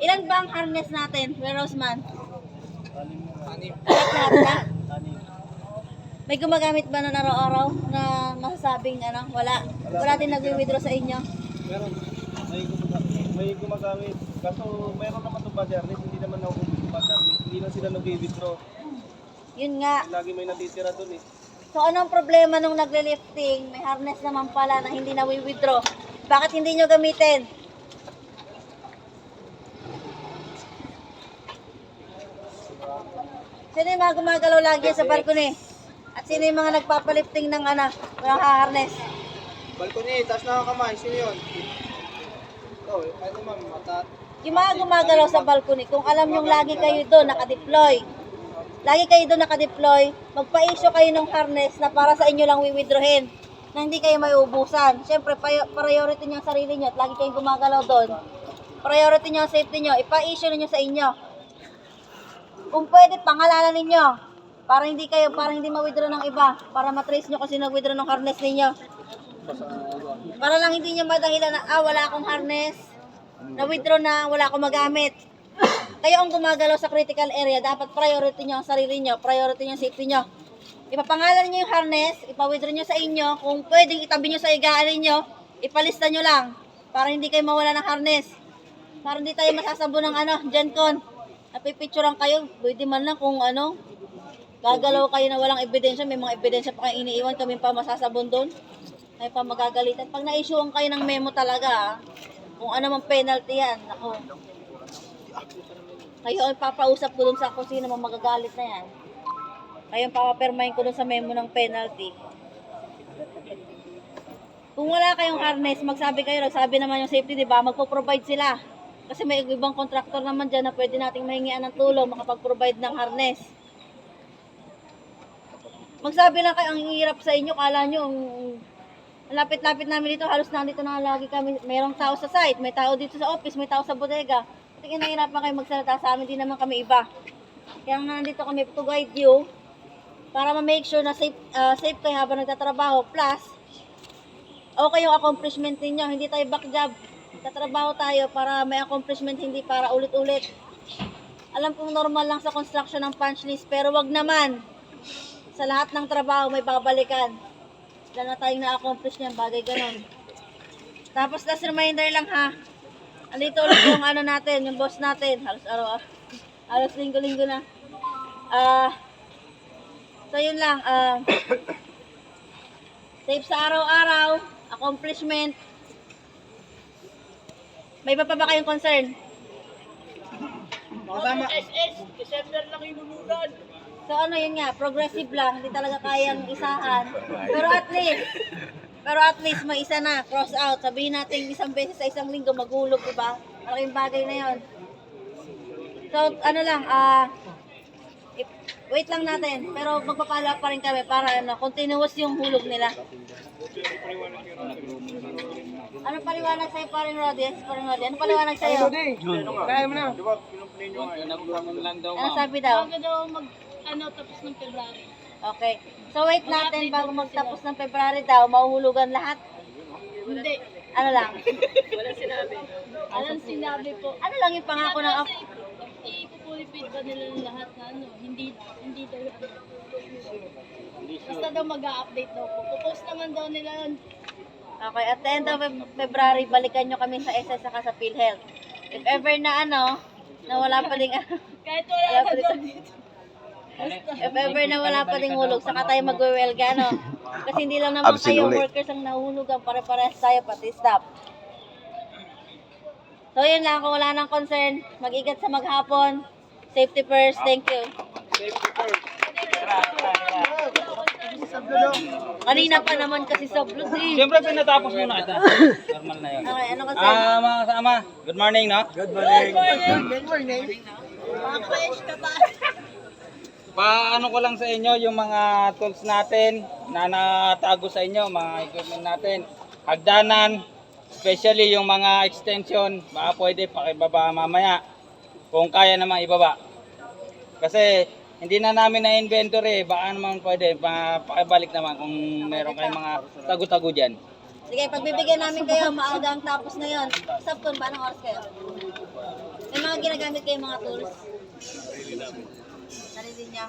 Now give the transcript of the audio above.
Ilan ba ang harness natin, Kuya Rosman? Anim. Lahat na? May gumagamit ba nun araw-araw na masasabing ano? Wala. Wala din nagwi-withdraw sa inyo? Meron. May gumagamit. Kaso meron naman itong body harness. Hindi naman ako yung body harness. Hindi na sila nag-withdraw. Yun nga. Lagi may natitira dun eh. So anong problema nung nagle-lifting? May harness naman pala na hindi na-withdraw. Bakit hindi nyo gamitin? Sino yung mga gumagalaw lagi sa balcony? At sino yung mga nagpapalifting ng walang harness? Balcony, taas na ang kamay. Sino yun? Ito, kahit naman mata. Yung mga gumagalaw sa balcony, kung alam nyo lagi kayo doon nakadeploy, magpa-issue kayo ng harness na para sa inyo lang wiwithdrawin, na hindi kayo may ubusan. Siyempre, priority nyo ang sarili nyo at lagi kayong gumagalaw doon. Priority nyo ang safety nyo, ipa-issue ninyo sa inyo. Kung pwede, pangalanan ninyo. Para hindi ma-withdraw ng iba. Para matrace nyo kung sino nag-withdraw ng harness ninyo. Para lang hindi nyo madahilan na, wala akong harness. Na-withdraw na, wala akong magamit. Kayo ang gumagalaw sa critical area, dapat priority nyo ang sarili nyo, priority nyo ang safety nyo. Ipapangalan nyo yung harness, ipa-withdraw nyo sa inyo, kung pwedeng itabi nyo sa higaan ninyo, ipalista nyo lang, para hindi kayo mawala ng harness. Para hindi tayo masasabo ng GenCon. Napipicturean kayo, pwede man lang kung gagalaw kayo na walang ebidensya, may mga ebidensya pa kayo iniiwan, kami pa masasabon doon. Kayo pa magagalitan. Pag na-issuean kayo ng memo talaga, kung ano mang penalty yan, ako. Kayo ang papausap ko dun sa kung sino mang magagalit na yan. Kayo ang papapermahin ko dun sa memo ng penalty. Kung wala kayong harness, magsabi naman yung safety, di ba? Magpo-provide sila. Kasi may ibang contractor naman dyan na pwede nating mahingian ng tulong, makapag-provide ng harness. Magsabi lang kayo, ang hirap sa inyo, kala nyo, lapit-lapit namin dito, halos nandito na lagi kami, mayroong tao sa site, may tao dito sa office, may tao sa bodega. Tingin na hirapan kayo magsalita sa amin, di naman kami iba. Kaya nandito kami to guide you, para ma-make sure na safe kayo habang nagtatrabaho. Plus, okay yung accomplishment ninyo, hindi tayo back job. Tatrabaho tayo para may accomplishment, hindi para ulit-ulit. Alam kong normal lang sa construction ng punch list, pero wag naman. Sa lahat ng trabaho may babalikan. Wala na tayong na-accomplish niyan, bagay ganon. Tapos last reminder lang ha. Andito ulit yung natin, yung boss natin. Halos araw-araw. Halos linggo-linggo na. So yun lang. Safe sa araw-araw. Accomplishment. May iba pa ba kayong concern? Kasama. December lang inulunan. So yun nga, progressive lang, hindi talaga kayang isahan. Pero at least may isa na, cross out. Sabihin natin isang beses sa isang linggo maghulog, diba? Malaking bagay na yun. So wait lang natin, pero magpapala pa rin kami para continuous yung hulog nila. Ano paliwanag sa'yo, paring Roddy? Ano paliwanag sa'yo? Kaya mo na. Ano sabi daw? Bago daw tapos ng February. Okay. So wait natin bago magtapos ng February daw, mahuhulugan lahat. Hindi. Ano lang? Walang sinabi po. Ano lang yung pangako ng Kasi ipupulipid ba nila lahat na hindi daw basta daw mag-a-update daw po. Popost naman daw nila yun. Okay, at the end of February, balikan nyo kami sa SS saka sa PhilHealth. If ever na na wala pa ding Kahit wala ka daw dito. if ever na wala pa ding hulog, saka tayo magwewelga, Kasi hindi lang naman kayo workers ang nahulugan, pare-parehas tayo, pati staff. So yun lang, kung wala nang concern, mag-igat sa maghapon. Safety first, thank you. Kanina pa naman kasi sa vlog eh. Siyempre pinatapos muna ito. Normal na yun. Okay, ano kasi? Mga kasama, good morning, no? Good morning. Fresh ka ba? Paano ko lang sa inyo yung mga tools natin na natago sa inyo, mga equipment natin. Hagdanan, especially yung mga extension, baka pwede pakibaba mamaya. Kung kaya naman ibaba. Kasi hindi na namin na-inventory, baka naman pwede, pakibalik naman kung meron kayong mga tago-tago dyan. Sige, pagbibigyan namin kayo, maaga ang tapos ngayon. Sabton, paano oras kayo? May mga ginagamit kayo mga tools? Sarili niya.